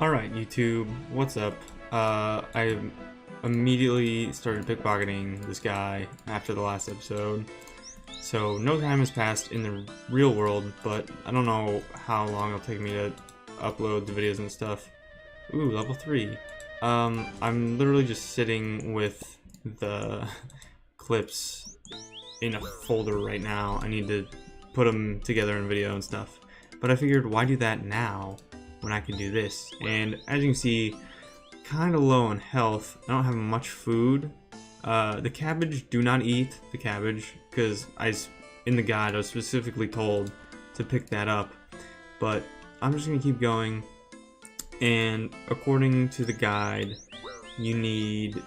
Alright, YouTube, what's up? I immediately started pickpocketing this guy after the last episode. So no time has passed in the real world, but I don't know how long it'll take me to upload the videos and stuff. Ooh, level 3. I'm literally just sitting with the clips in a folder right now. I need to put them together in video and stuff. But I figured, why do that now when I can do this? And as you can see, kind of low on health. I don't have much food. The cabbage, do not eat the cabbage, because in the guide I was specifically told to pick that up. But I'm just going to keep going. And according to the guide, you need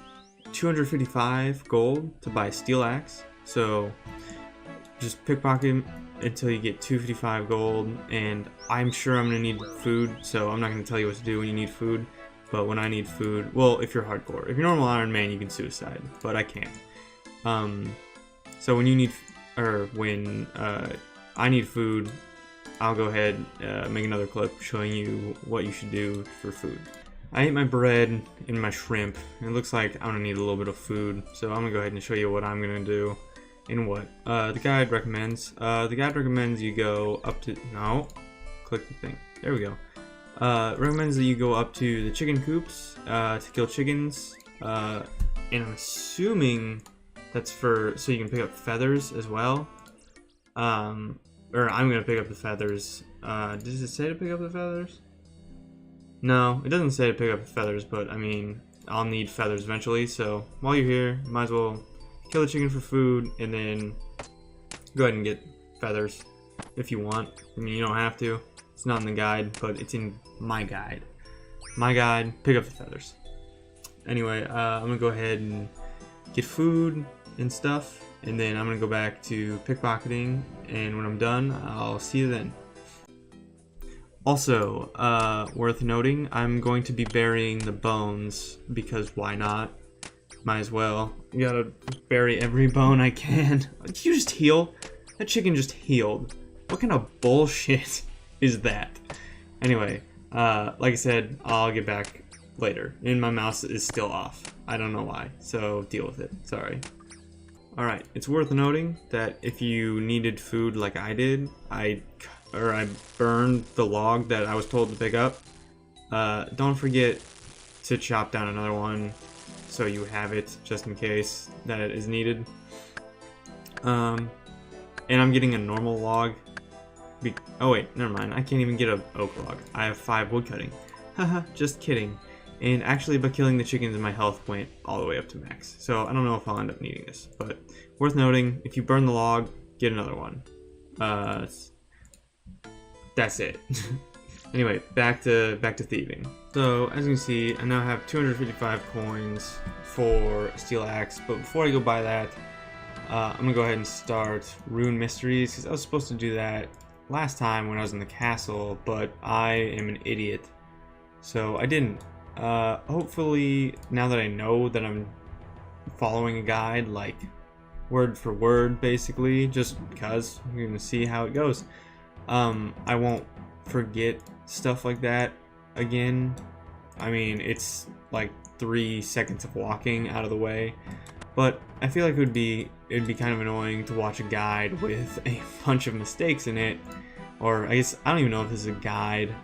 255 gold to buy a steel axe. So just pickpocket until you get 255 gold, and I'm sure I'm gonna need food, so I'm not gonna tell you what to do when you need food. But when I need food, well, if you're hardcore, if you're normal Iron Man, you can suicide, but I can't. So when you need, when I need food, I'll go ahead make another clip showing you what you should do for food. I ate my bread and my shrimp. It looks like I'm gonna need a little bit of food, so I'm gonna go ahead and show you what I'm gonna do. In what the guide recommends. The guide recommends you go up to click the thing. There we go. Recommends that you go up to the chicken coops to kill chickens. And I'm assuming that's so you can pick up feathers as well. Or I'm gonna pick up the feathers. Does it say to pick up the feathers? No, it doesn't say to pick up the feathers, but I mean, I'll need feathers eventually. So while you're here, might as well kill the chicken for food, and then go ahead and get feathers if you want. I mean, you don't have to. It's not in the guide, but it's in my guide. My guide, pick up the feathers. Anyway, I'm gonna go ahead and get food and stuff, and then I'm gonna go back to pickpocketing, and when I'm done, I'll see you then. Also, worth noting, I'm going to be burying the bones, because why not? Might as well. You gotta bury every bone I can. Did you just heal? That chicken just healed. What kind of bullshit is that? Anyway, like I said, I'll get back later. And my mouse is still off. I don't know why, so deal with it. Sorry. Alright, it's worth noting that if you needed food like I did, I burned the log that I was told to pick up. Don't forget to chop down another one, so you have it just in case that it is needed. And I'm getting a normal log. Oh wait, never mind. I can't even get an oak log. I have 5 wood cutting. Haha, just kidding. And actually, by killing the chickens, my health went all the way up to max. So I don't know if I'll end up needing this, but worth noting, if you burn the log, get another one. That's it. Anyway, back to thieving. So as you can see, I now have 255 coins for a steel axe. But before I go buy that, I'm gonna go ahead and start Rune Mysteries, because I was supposed to do that last time when I was in the castle, but I am an idiot, so I didn't. Hopefully, now that I know that I'm following a guide, like word for word, basically, just because you're gonna see how it goes. I won't forget stuff like that again. I mean, it's like 3 seconds of walking out of the way, but I feel like it'd be kind of annoying to watch a guide with a bunch of mistakes in it. Or I guess I don't even know if this is a guide.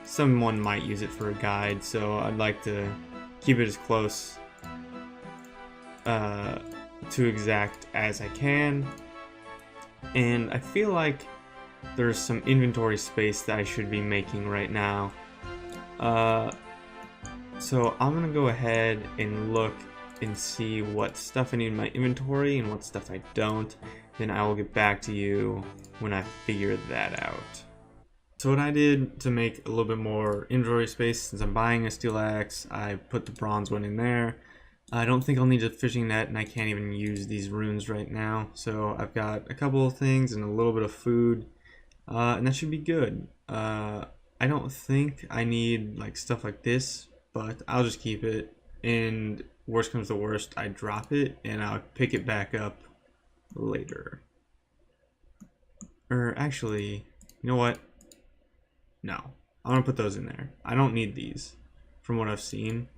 Someone might use it for a guide, so I'd like to keep it as close to exact as I can. And I feel like there's some inventory space that I should be making right now. So I'm gonna go ahead and look and see what stuff I need in my inventory and what stuff I don't. Then I will get back to you when I figure that out. So what I did to make a little bit more inventory space, since I'm buying a steel axe, I put the bronze one in there. I don't think I'll need a fishing net, and I can't even use these runes right now. So I've got a couple of things and a little bit of food, and that should be good. I don't think I need like stuff like this, but I'll just keep it. And worst comes to worst, I drop it and I'll pick it back up later. Or actually, you know what? No. I'm gonna put those in there. I don't need these, from what I've seen,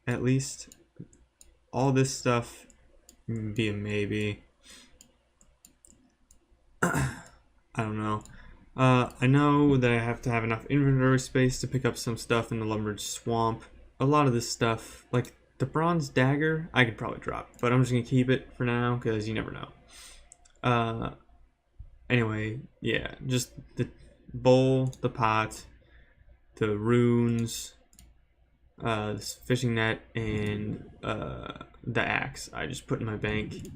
at least. All this stuff be a maybe. I don't know. I know that I have to have enough inventory space to pick up some stuff in the Lumberage Swamp. A lot of this stuff, like the bronze dagger, I could probably drop, but I'm just gonna keep it for now because you never know. Anyway, yeah, just the bowl, the pot, the runes, this fishing net, and the axe I just put in my bank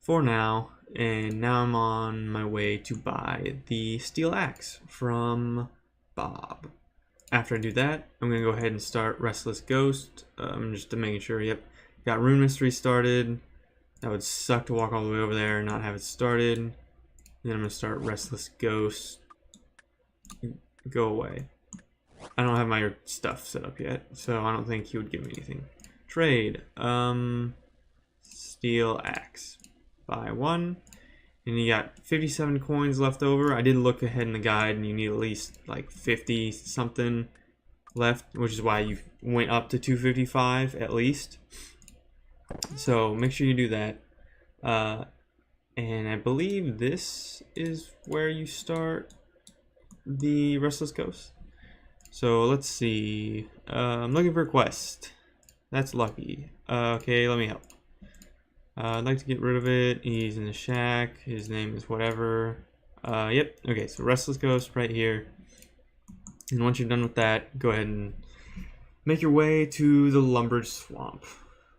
for now. And now I'm on my way to buy the steel axe from Bob. After I do that, I'm going to go ahead and start Restless Ghost. Just to making sure, yep, got Rune Mystery started. That would suck to walk all the way over there and not have it started. And then I'm going to start Restless Ghost. Go away. I don't have my stuff set up yet, so I don't think he would give me anything. Trade. Steel axe. Buy one. And you got 57 coins left over. I did look ahead in the guide, and you need at least like 50 something left, which is why you went up to 255 at least. So make sure you do that. And I believe this is where you start the Restless Ghost. So let's see. I'm looking for a quest. That's lucky. Okay, let me help. I'd like to get rid of it. He's in the shack. His name is whatever. Yep. Okay, so Restless Ghost right here. And once you're done with that, go ahead and make your way to the Lumberage Swamp,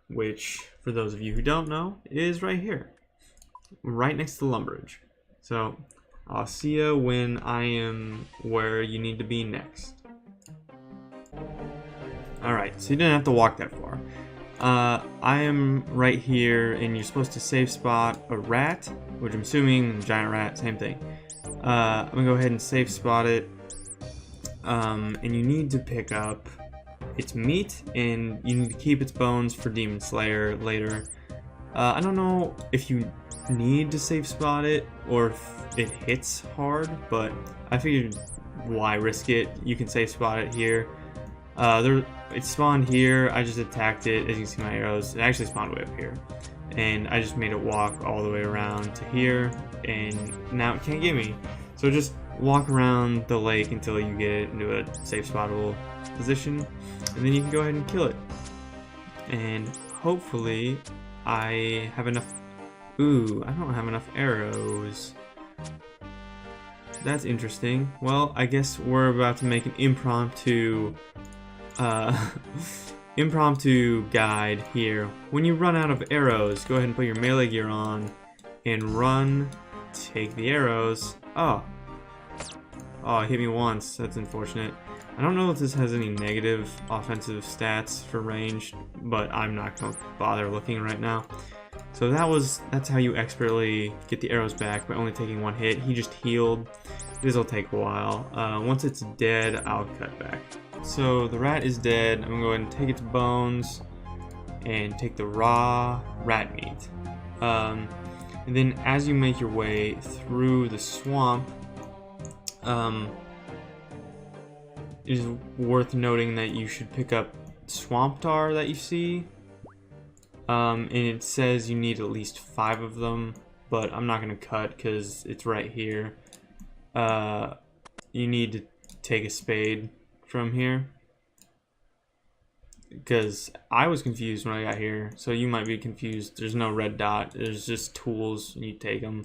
which, for those of you who don't know, is right here. Right next to the Lumberage. So, I'll see you when I am where you need to be next. Alright, so you didn't have to walk that far. I am right here, and you're supposed to save spot a rat, which I'm assuming giant rat, same thing. I'm gonna go ahead and save spot it, and you need to pick up its meat, and you need to keep its bones for Demon Slayer later. I don't know if you need to save spot it or if it hits hard, but I figured why risk it? You can save spot it here. It spawned here. I just attacked it. As you can see my arrows, it actually spawned way up here, and I just made it walk all the way around to here, and now it can't get me. So just walk around the lake until you get it into a safe spottable position, and then you can go ahead and kill it. And hopefully I have enough. Ooh, I don't have enough arrows. That's interesting. Well, I guess we're about to make an impromptu guide here. When you run out of arrows, go ahead and put your melee gear on and run. Take the arrows. Oh, it hit me once. That's unfortunate. I don't know if this has any negative offensive stats for ranged, but I'm not gonna bother looking right now. So that's how you expertly get the arrows back by only taking one hit. He just healed. This will take a while. Once it's dead, I'll cut back. So the rat is dead. I'm gonna go ahead and take its bones and take the raw rat meat. And then as you make your way through the swamp, it is worth noting that you should pick up swamp tar that you see. And it says you need at least 5 of them, but I'm not gonna cut because it's right here. You need to take a spade from here, because I was confused when I got here, so you might be confused. There's no red dot, there's just tools and you take them.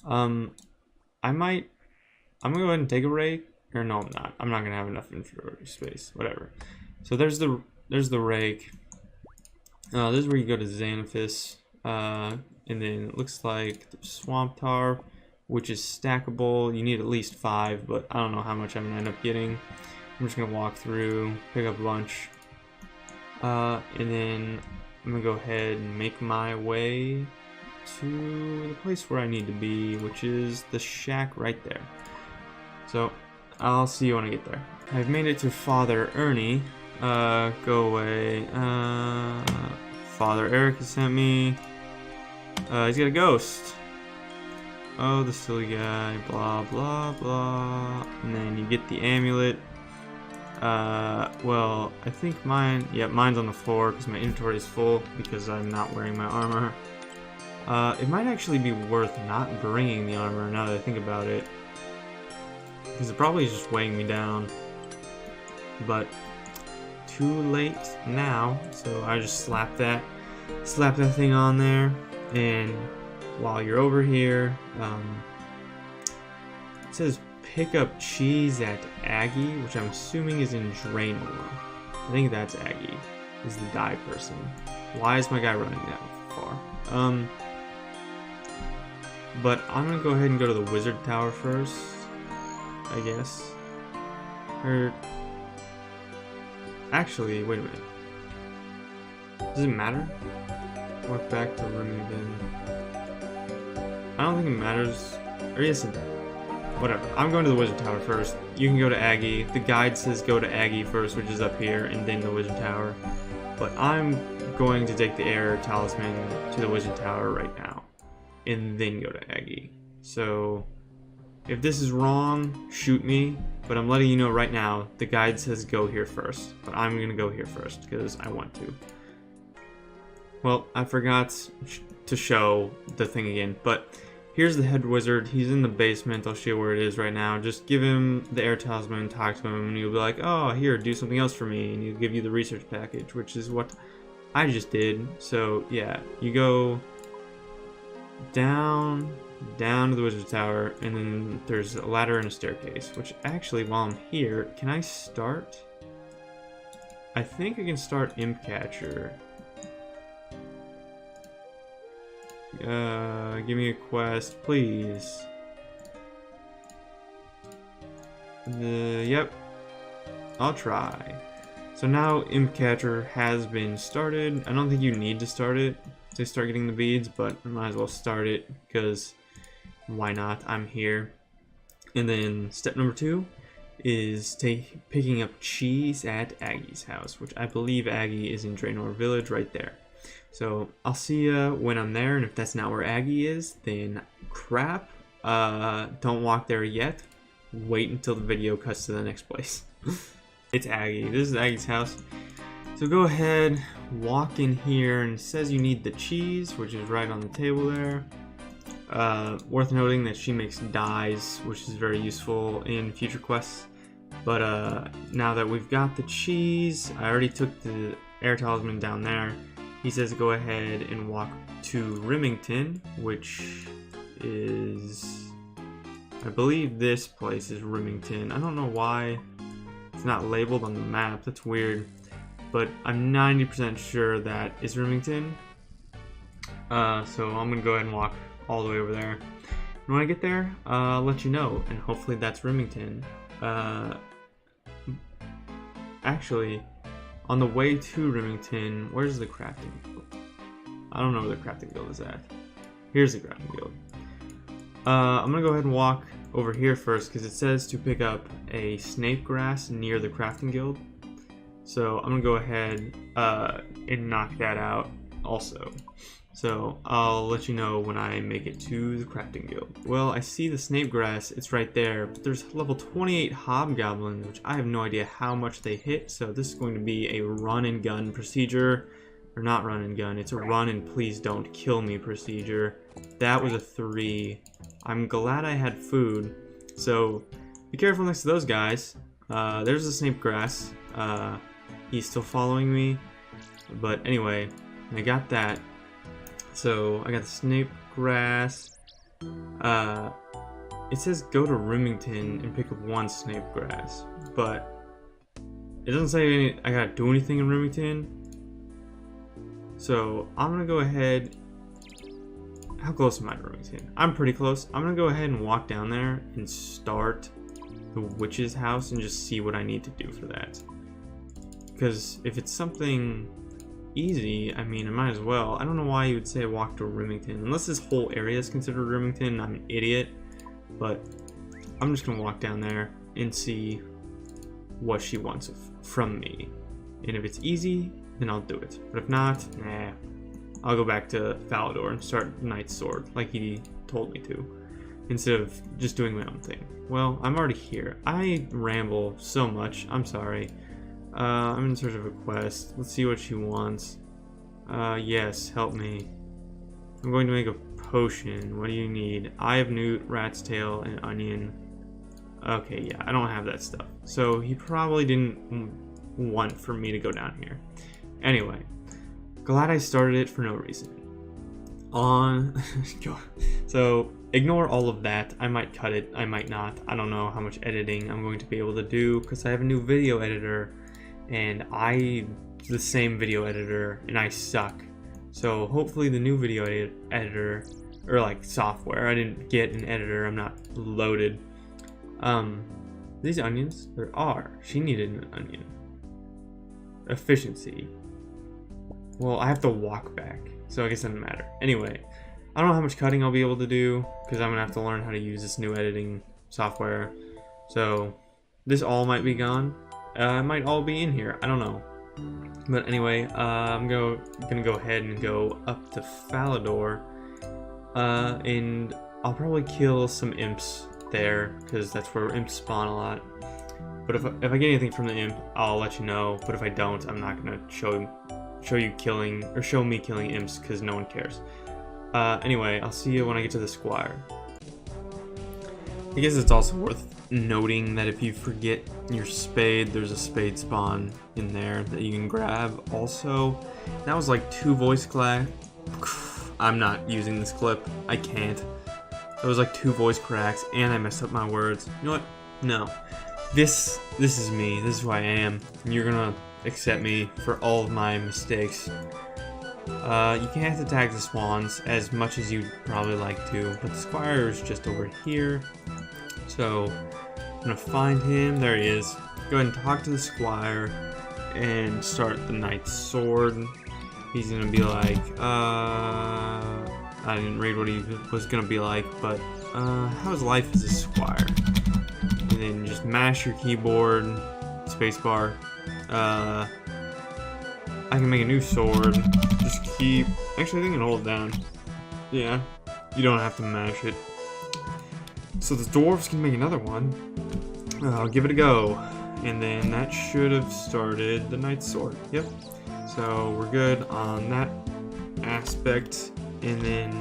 I'm gonna go ahead and take a rake, or no, I'm not gonna have enough inventory space, whatever. So there's the rake. This is where you go to Xanathus, and then it looks like the swamp tar, which is stackable. You need at least 5, but I don't know how much I'm gonna end up getting. I'm just gonna walk through, pick up a bunch, and then I'm gonna go ahead and make my way to the place where I need to be, which is the shack right there. So I'll see you when I get there. I've made it to Father Ernie. Go away. Father Eric has sent me. He's got a ghost. oh, the silly guy, blah, blah, blah. And then you get the amulet. Well, I think mine's on the floor because my inventory is full because I'm not wearing my armor. It might actually be worth not bringing the armor now that I think about it, because it probably is just weighing me down. But too late now, so I just slap that thing on there. And while you're over here, it says pick up cheese at Aggie, which I'm assuming is in Draenor. I think that's Aggie, is the die person. Why is my guy running that far? But I'm gonna go ahead and go to the wizard tower first, I guess. Or actually, wait a minute. Does it matter? Walk back to Remington. I don't think it matters. Or yes, it does. Whatever. I'm going to the wizard tower first. You can go to Aggie. The guide says go to Aggie first, which is up here, and then the wizard tower. But I'm going to take the air talisman to the wizard tower right now, and then go to Aggie. So if this is wrong, shoot me. But I'm letting you know right now, the guide says go here first. But I'm going to go here first because I want to. Well, I forgot to show the thing again, but here's the head wizard. He's in the basement. I'll show you where it is right now. Just give him the air talisman, talk to him, and he'll be like, oh, here, do something else for me. And he'll give you the research package, which is what I just did. So, yeah, you go down to the wizard tower, and then there's a ladder and a staircase, which actually, while I'm here, can I start? I think I can start Imp Catcher. Give me a quest, please. Yep. I'll try. So now Imp Catcher has been started. I don't think you need to start it to start getting the beads, but I might as well start it because why not? I'm here. And then step number 2 is picking up cheese at Aggie's house, which I believe Aggie is in Draenor Village right there. So I'll see ya when I'm there, and if that's not where Aggie is, then crap. Don't walk there yet. Wait until the video cuts to the next place. It's Aggie. This is Aggie's house. So go ahead, walk in here, and it says you need the cheese, which is right on the table there. Worth noting that she makes dyes, which is very useful in future quests. But now that we've got the cheese, I already took the air talisman down there. He says go ahead and walk to Remington, which is, I believe this place is Remington. I don't know why it's not labeled on the map. That's weird. But I'm 90% sure that is Remington. So I'm going to go ahead and walk all the way over there. And when I get there, I'll let you know. And hopefully that's Remington. Actually, on the way to Remington, where's the crafting guild? I don't know where the crafting guild is at. Here's the crafting guild. I'm going to go ahead and walk over here first because it says to pick up a snape grass near the crafting guild. So I'm going to go ahead and knock that out also. So I'll let you know when I make it to the crafting guild. Well, I see the snape grass, it's right there, but there's level 28 hobgoblins, which I have no idea how much they hit, so this is going to be a run and gun procedure. Or not run and gun, it's a run and please don't kill me procedure. That was a 3. I'm glad I had food, so be careful next to those guys. There's the snape grass. He's still following me, but anyway, I got that. So I got the snape grass. It says go to Remington and pick up 1 snape grass, but it doesn't say I gotta do anything in Remington. So I'm gonna go ahead. How close am I to Remington? I'm pretty close. I'm gonna go ahead and walk down there and start the witch's house and just see what I need to do for that. Because if it's something easy, I mean, I might as well. I don't know why you would say walk to Remington. Unless this whole area is considered Remington, I'm an idiot. But I'm just gonna walk down there and see what she wants from me. And if it's easy, then I'll do it. But if not, nah. I'll go back to Falador and start Knight's Sword, like he told me to. instead of just doing my own thing. Well, I'm already here. I ramble so much. I'm sorry. I'm in search of a quest. Let's see what she wants. Yes, help me. I'm going to make a potion. What do you need? Eye of newt, rat's tail, and onion. Okay, yeah, I don't have that stuff. So he probably didn't want for me to go down here. Anyway, glad I started it for no reason. So ignore all of that. I might cut it, I might not. I don't know how much editing I'm going to be able to do because I have a new video editor and the same video editor and I suck. So hopefully the new video editor, or like software, I didn't get an editor, I'm not loaded. These onions, she needed an onion. Efficiency. Well, I have to walk back, so I guess it doesn't matter. Anyway, I don't know how much cutting I'll be able to do, because I'm going to have to learn how to use this new editing software. So, this all might be gone. It might all be in here, I don't know. But anyway, I'm gonna go ahead and go up to Falador, and I'll probably kill some imps there, because that's where imps spawn a lot. But if I get anything from the imp, I'll let you know. But if I don't, I'm not gonna show me killing imps because no one cares. Anyway, I'll see you when I get to the squire. I guess it's also worth noting that if you forget your spade, there's a spade spawn in there that you can grab. Also, that was like 2 voice cracks. I'm not using this clip. I can't. It was like 2 voice cracks, and I messed up my words. You know what? No. This is me. This is who I am. And you're gonna accept me for all of my mistakes. You can't attack the swans as much as you'd probably like to, but the squire is just over here. So I'm gonna find him. There he is. Go ahead and talk to the squire and start the knight's sword. He's gonna be like, I didn't read what he was gonna be like, but how's life as a squire? And then just mash your keyboard, spacebar. I can make a new sword. Just keep. Actually, I think I can hold it down. Yeah, you don't have to mash it. So the dwarves can make another one. I'll give it a go. And then that should have started the knight's sword. Yep. So we're good on that aspect. And then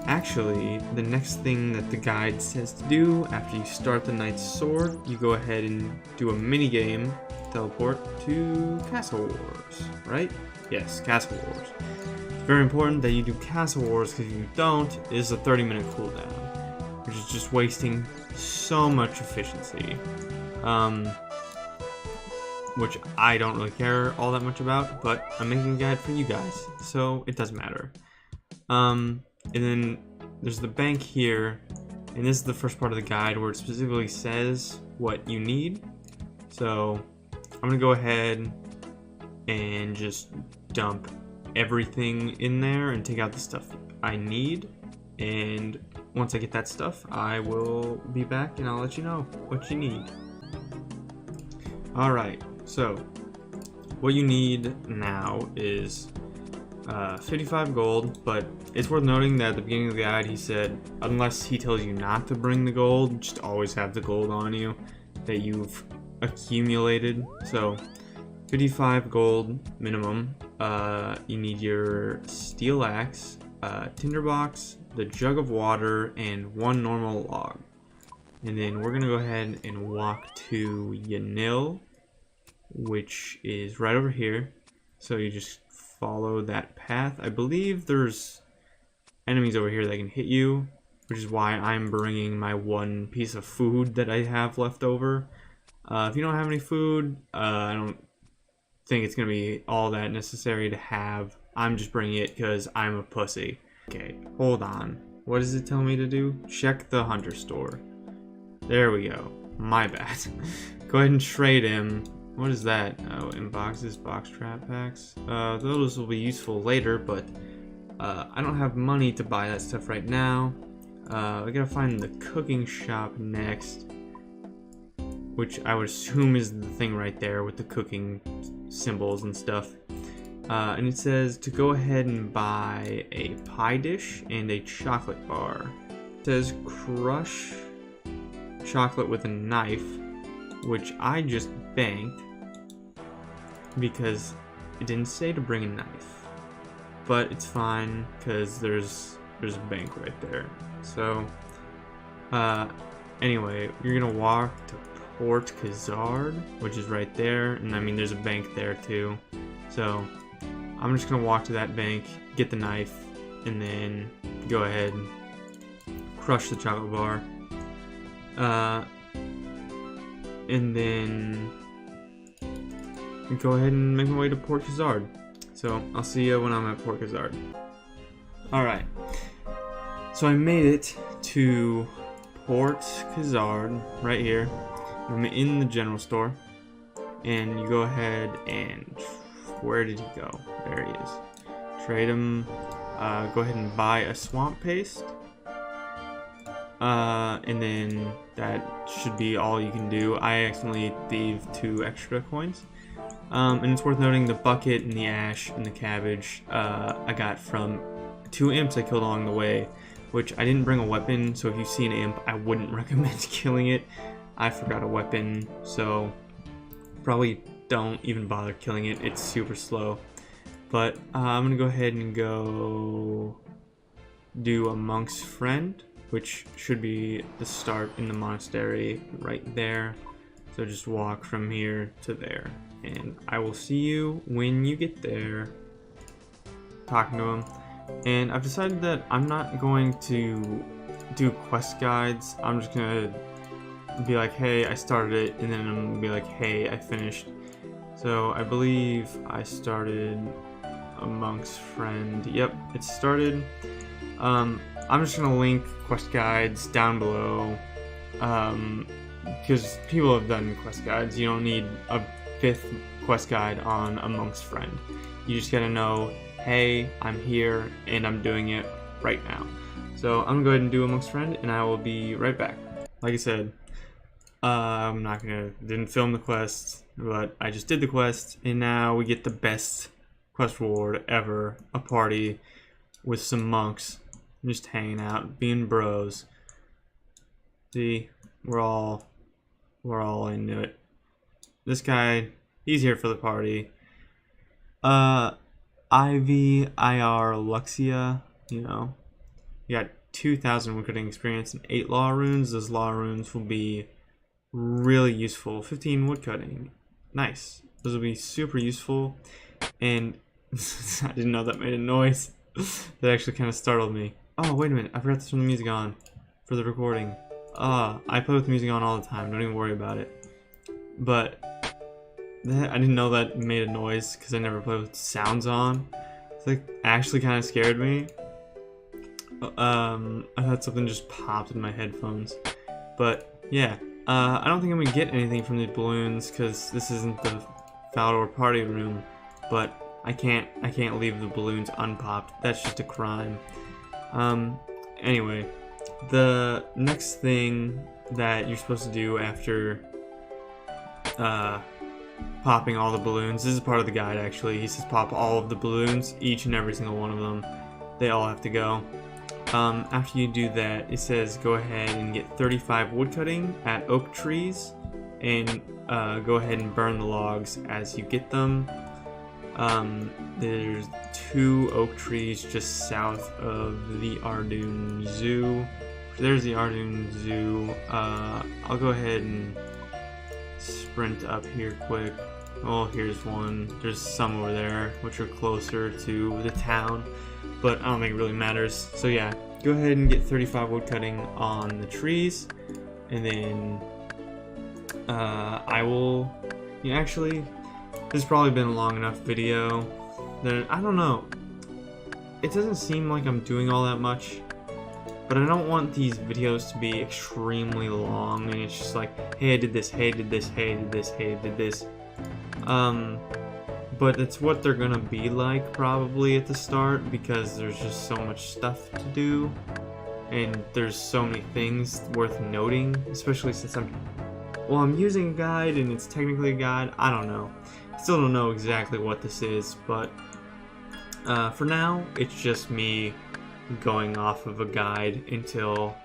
actually, the next thing that the guide says to do after you start the knight's sword, you go ahead and do a mini game, teleport to Castle Wars, right? Yes, Castle Wars. It's very important that you do Castle Wars because if you don't, it is a 30-minute cooldown, which is just wasting so much efficiency. Which I don't really care all that much about, but I'm making a guide for you guys, so it doesn't matter. And then there's the bank here, and this is the first part of the guide where it specifically says what you need. So I'm gonna go ahead and just dump everything in there and take out the stuff I need. And once I get that stuff, I will be back and I'll let you know what you need. Alright, so what you need now is 55 gold, but it's worth noting that at the beginning of the guide he said unless he tells you not to bring the gold, just always have the gold on you that you've accumulated. So 55 gold minimum. You need your steel axe, tinderbox, the jug of water, and 1 normal log. And then we're gonna go ahead and walk to Yanil, which is right over here. So you just follow that path. I believe there's enemies over here that can hit you, which is why I'm bringing my 1 piece of food that I have left over. If you don't have any food, I don't think it's gonna be all that necessary to have. I'm just bringing it because I'm a pussy. Okay, hold on. What does it tell me to do? Check the hunter store. There we go. My bad. Go ahead and trade him. What is that? Oh, in boxes, box trap packs. Those will be useful later, but I don't have money to buy that stuff right now. I gotta find the cooking shop next, which I would assume is the thing right there with the cooking symbols and stuff. And it says to go ahead and buy a pie dish and a chocolate bar. It says crush chocolate with a knife, which I just banked because it didn't say to bring a knife, but it's fine because there's a bank right there. So anyway, you're gonna walk to Port Khazard, which is right there, and I mean there's a bank there too. So I'm just gonna walk to that bank, get the knife, and then go ahead and crush the chocolate bar. And then go ahead and make my way to Port Khazard. So I'll see you when I'm at Port Khazard. Alright, so I made it to Port Khazard right here. I'm in the general store, and you go ahead and where did he go? There he is. Trade him. Go ahead and buy a swamp paste. And then that should be all you can do. I accidentally thieved 2 extra coins. And it's worth noting the bucket and the ash and the cabbage I got from 2 imps I killed along the way, which I didn't bring a weapon, so if you see an imp, I wouldn't recommend killing it. I forgot a weapon, so probably don't even bother killing it. It's super slow. But I'm gonna go ahead and go do a monk's friend, which should be the start in the monastery right there. So just walk from here to there, and I will see you when you get there. Talking to him, and I've decided that I'm not going to do quest guides. I'm just gonna be like, hey, I started it, and then I'm gonna be like, hey, I finished. So I believe I started a monk's friend. Yep, it started. I'm just gonna link quest guides down below, because people have done quest guides. You don't need a 5th quest guide on a monk's friend. You just gotta know, hey, I'm here and I'm doing it right now. So I'm gonna go ahead and do a monk's friend, and I will be right back. Like I said, didn't film the quest, but I just did the quest, and now we get the best quest reward ever, a party with some monks, just hanging out, being bros. See, we're all into it. This guy, he's here for the party. Ivy, IR, Luxia, you know, you got 2,000 woodcutting experience and 8 law runes. Those law runes will be really useful. 15 woodcutting, nice. Those will be super useful. And I didn't know that made a noise. That actually kind of startled me. Oh, wait a minute, I forgot to turn the music on for the recording. I play with the music on all the time, don't even worry about it. But I didn't know that made a noise because I never play with sounds on. It's like actually kind of scared me. I thought something just popped in my headphones. But yeah, I don't think I'm gonna get anything from these balloons because this isn't the Falador party room. But I can't leave the balloons unpopped. That's just a crime. Anyway, the next thing that you're supposed to do after popping all the balloons, this is part of the guide actually. He says pop all of the balloons, each and every single one of them. They all have to go. After you do that, it says go ahead and get 35 woodcutting at oak trees, and go ahead and burn the logs as you get them. There's 2 oak trees just south of the Ardoon Zoo. There's the Ardoon Zoo. I'll go ahead and sprint up here quick. Oh, here's one. There's some over there, which are closer to the town, but I don't think it really matters. So yeah, go ahead and get 35 woodcutting on the trees, and then I will. Yeah, actually, this has probably been a long enough video that I don't know. It doesn't seem like I'm doing all that much, but I don't want these videos to be extremely long and it's just like, hey, I did this, hey, I did this, hey, I did this, hey, I did this. But it's what they're gonna be like probably at the start, because there's just so much stuff to do and there's so many things worth noting, especially since I'm using a guide and it's technically a guide. I don't know. Still don't know exactly what this is, but for now, it's just me going off of a guide until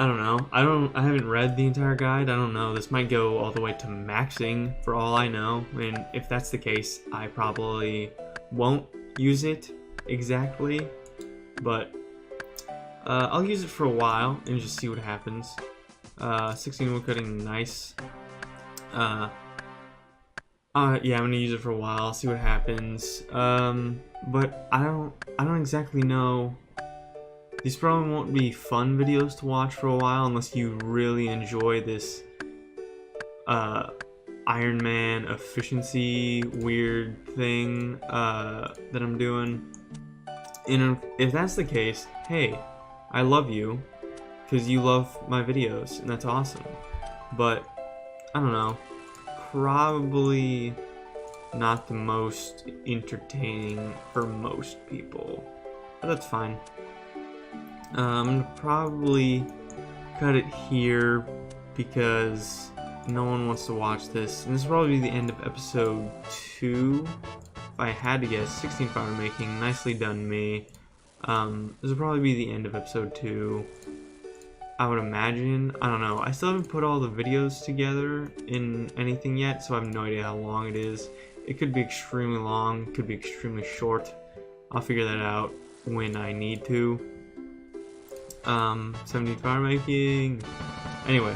I don't know. I haven't read the entire guide. I don't know. This might go all the way to maxing for all I know. And if that's the case, I probably won't use it exactly. But I'll use it for a while and just see what happens. 16 woodcutting, nice. Yeah, I'm gonna use it for a while, see what happens. But I don't exactly know. These probably won't be fun videos to watch for a while unless you really enjoy this Ironman efficiency weird thing that I'm doing. And if that's the case, hey, I love you because you love my videos and that's awesome. But I don't know, probably not the most entertaining for most people, but that's fine. I'm gonna probably cut it here because no one wants to watch this, and this will probably be the end of episode 2. If I had to guess, 16 fire making, nicely done me. This will probably be the end of episode 2. I would imagine. I don't know. I still haven't put all the videos together in anything yet, so I have no idea how long it is. It could be extremely long, it could be extremely short. I'll figure that out when I need to. 17 fire making. Anyway,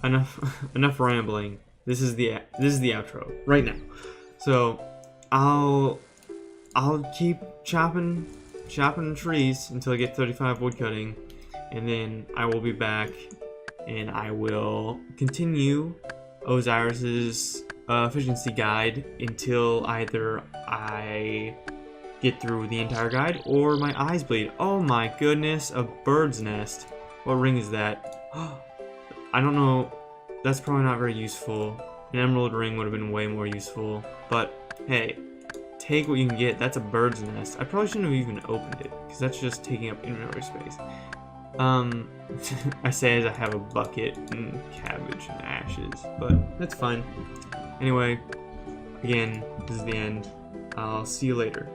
enough rambling. This is the outro right now. So I'll keep chopping trees until I get 35 woodcutting, and then I will be back and I will continue OSRS's efficiency guide until either I get through the entire guide or my eyes bleed. Oh my goodness, a bird's nest. What ring is that? I don't know. That's probably not very useful. An emerald ring would have been way more useful. But hey, take what you can get. That's a bird's nest. I probably shouldn't have even opened it because that's just taking up inventory space. I say as I have a bucket and cabbage and ashes, but that's fine. Anyway, again, this is the end. I'll see you later.